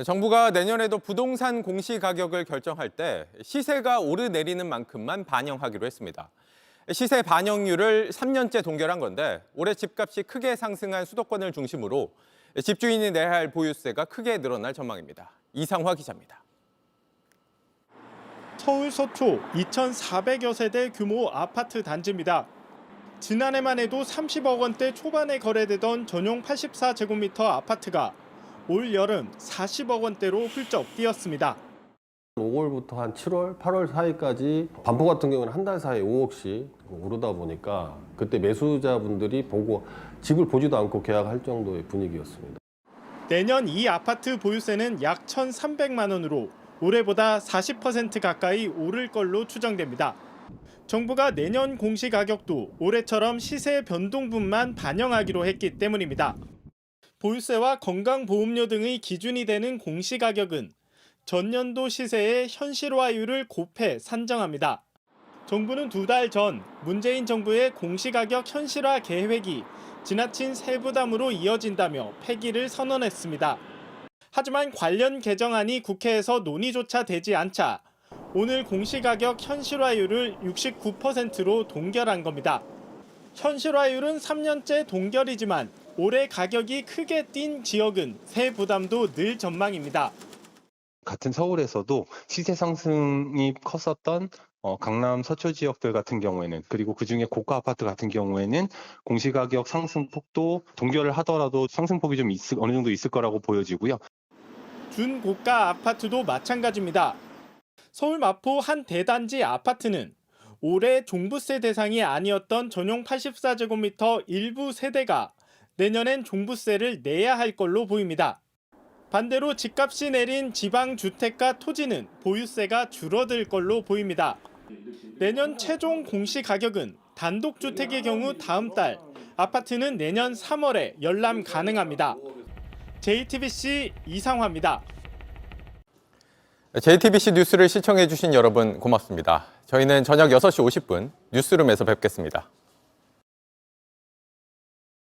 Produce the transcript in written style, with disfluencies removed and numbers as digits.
정부가 내년에도 부동산 공시가격을 결정할 때 시세가 오르내리는 만큼만 반영하기로 했습니다. 시세 반영률을 3년째 동결한 건데 올해 집값이 크게 상승한 수도권을 중심으로 집주인이 내야 할 보유세가 크게 늘어날 전망입니다. 이상화 기자입니다. 서울 서초 2,400여 세대 규모 아파트 단지입니다. 지난해만 해도 30억 원대 초반에 거래되던 전용 84제곱미터 아파트가 올 여름 40억 원대로 훌쩍 뛰었습니다. 5월부터 한 7월, 8월 사이까지 반포 같은 경우는 한 달 사이에 5억씩 오르다 보니까 그때 매수자분들이 보고 집을 보지도 않고 계약할 정도의 분위기였습니다. 내년 이 아파트 보유세는 약 1,300만 원으로 올해보다 40% 가까이 오를 걸로 추정됩니다. 정부가 내년 공시가격도 올해처럼 시세 변동분만 반영하기로 했기 때문입니다. 보유세와 건강보험료 등의 기준이 되는 공시가격은 전년도 시세의 현실화율을 곱해 산정합니다. 정부는 2달 전 문재인 정부의 공시가격 현실화 계획이 지나친 세부담으로 이어진다며 폐기를 선언했습니다. 하지만 관련 개정안이 국회에서 논의조차 되지 않자 오늘 공시가격 현실화율을 69%로 동결한 겁니다. 현실화율은 3년째 동결이지만 올해 가격이 크게 뛴 지역은 세 부담도 늘 전망입니다. 같은 서울에서도 시세 상승이 컸었던 강남 서초 지역들 같은 경우에는 그리고 그중에 고가 아파트 같은 경우에는 공시가격 상승폭도 동결을 하더라도 상승폭이 좀 어느 정도 있을 거라고 보여지고요. 준고가 아파트도 마찬가지입니다. 서울 마포 한 대단지 아파트는 올해 종부세 대상이 아니었던 전용 84제곱미터 일부 세대가 내년엔 종부세를 내야 할 걸로 보입니다. 반대로 집값이 내린 지방 주택가 토지는 보유세가 줄어들 걸로 보입니다. 내년 최종 공시가격은 단독주택의 경우 다음 달, 아파트는 내년 3월에 열람 가능합니다. JTBC 이상화입니다. JTBC 뉴스를 시청해 주신 여러분 고맙습니다. 저희는 저녁 6시 50분 뉴스룸에서 뵙겠습니다.